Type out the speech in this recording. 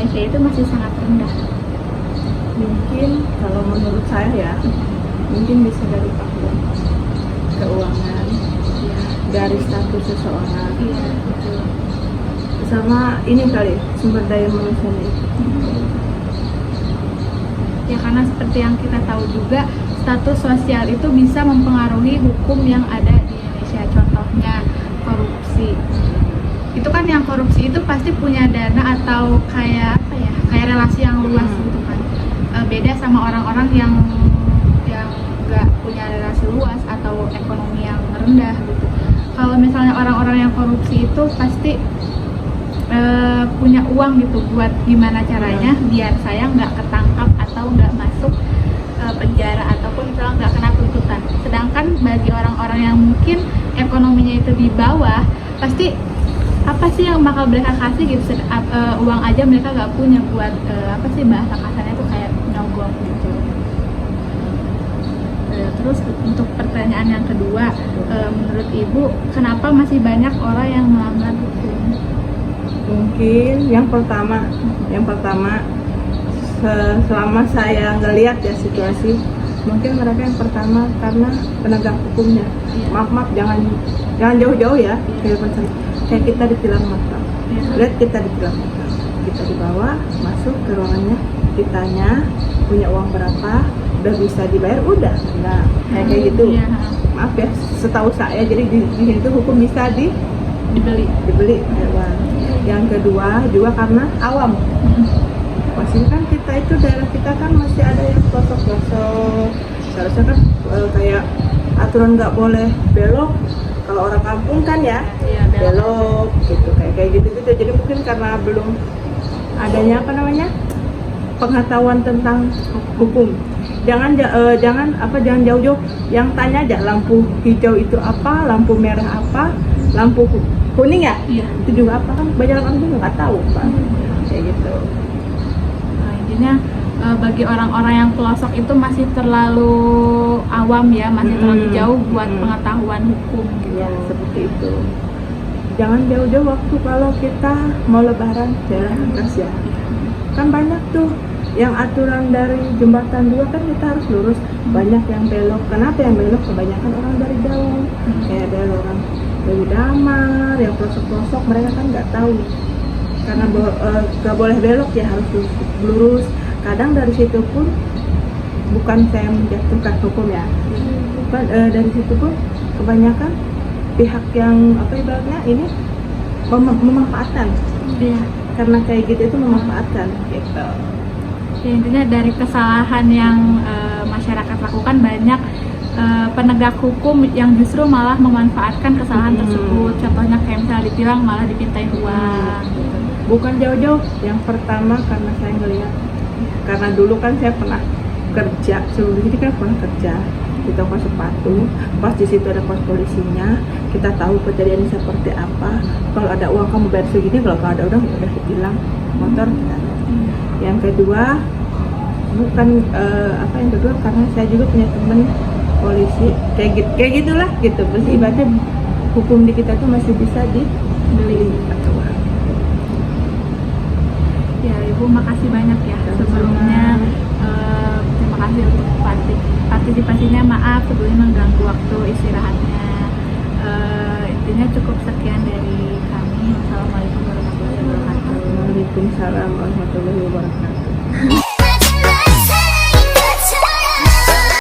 Indonesia itu masih sangat rendah? Mungkin kalau menurut saya ya, mungkin bisa dari faktor keuangan, Iya. dari status seseorang, Iya, betul. sama ini kali sumber daya manusianya itu. Ya karena seperti yang kita tahu juga, status sosial itu bisa mempengaruhi hukum yang ada di Indonesia. Contohnya korupsi. Itu kan yang korupsi itu pasti punya dana atau kayak apa ya? Kayak relasi yang luas gitu kan. Beda sama orang-orang yang nggak punya relasi luas atau ekonomi yang rendah gitu. Kalau misalnya orang-orang yang korupsi itu pasti punya uang gitu buat gimana caranya biar saya nggak ketangkap atau nggak masuk penjara ataupun misalnya nggak kena tuntutan. Sedangkan bagi orang-orang yang mungkin ekonominya itu di bawah, pasti apa sih yang bakal mereka kasih gitu, uang aja mereka nggak punya buat apa sih bahasa kasarnya tuh kayak nyogok gitu. Terus untuk pertanyaan yang kedua, menurut Ibu kenapa masih banyak orang yang melanggar hukum? Mungkin yang pertama selama saya ngelihat ya situasi, mungkin mereka yang pertama karena penegak hukumnya. Iya. Maaf jangan jauh-jauh ya kehidupan saya. Kayak kita ditilang motor, lihat kita ditilang motor, kita dibawa masuk ke ruangannya, ditanya punya uang berapa, udah bisa dibayar, udah, nah kayak gitu. Iya. Maaf ya, setahu saya jadi di sini tuh hukum bisa dibeli hewan. Yang kedua juga karena awam. Masih kan kita itu daerah kita kan masih ada yang pelosok-pelosok. Seharusnya kan kayak aturan nggak boleh belok. Kalau orang kampung kan ya Iya, belok gitu kayak gitu. Jadi mungkin karena belum adanya pengetahuan tentang hukum. Jangan jauh-jauh. Yang tanya aja lampu hijau itu apa, lampu merah apa, lampu kuning ya. Iya. Itu juga apa, kan banyak orang juga nggak tahu Pak. Kayak gitu. Nah, intinya bagi orang-orang yang pelosok itu masih terlalu awam ya, masih terlalu jauh buat pengetahuan hukum gitu. Ya seperti itu. Jangan jauh-jauh waktu kalau kita mau lebaran daerah atas ya. Kan banyak tuh yang aturan dari jembatan 2 kan kita harus lurus, banyak yang belok. Kenapa yang belok? Kebanyakan orang dari jauh, kayak ada orang dari Damar, yang pelosok-pelosok, mereka kan nggak tahu karena nggak boleh belok ya, harus lurus. Kadang dari situ pun bukan saya menjatuhkan hukum ya, dari situ pun kebanyakan pihak yang ibaratnya ini memanfaatkan. Iya. Karena kayak gitu itu memanfaatkan gitu. Ya, intinya dari kesalahan yang masyarakat lakukan, banyak penegak hukum yang justru malah memanfaatkan kesalahan tersebut. Contohnya kayak misalnya ditilang malah dipintain uang gitu. Bukan jauh-jauh, yang pertama karena saya ngelihat, karena dulu kan saya pernah kerja sebelum ini kan pernah kerja di toko sepatu, pas di situ ada pos polisinya, kita tahu kejadiannya seperti apa. Kalau ada uang kamu bayar segini, kalau ada udah hilang motor kita. Yang kedua yang kedua karena saya juga punya teman polisi kayak gitulah gitu. Berarti ibaratnya hukum di kita tuh masih bisa dibeli atau Ya, Ibu makasih banyak ya. Sebelumnya terima kasih untuk partisipasinya. Maaf sebelumnya mengganggu waktu istirahatnya. Intinya cukup sekian dari kami. Wassalamualaikum warahmatullahi wabarakatuh. Waalaikumsalam warahmatullahi wabarakatuh.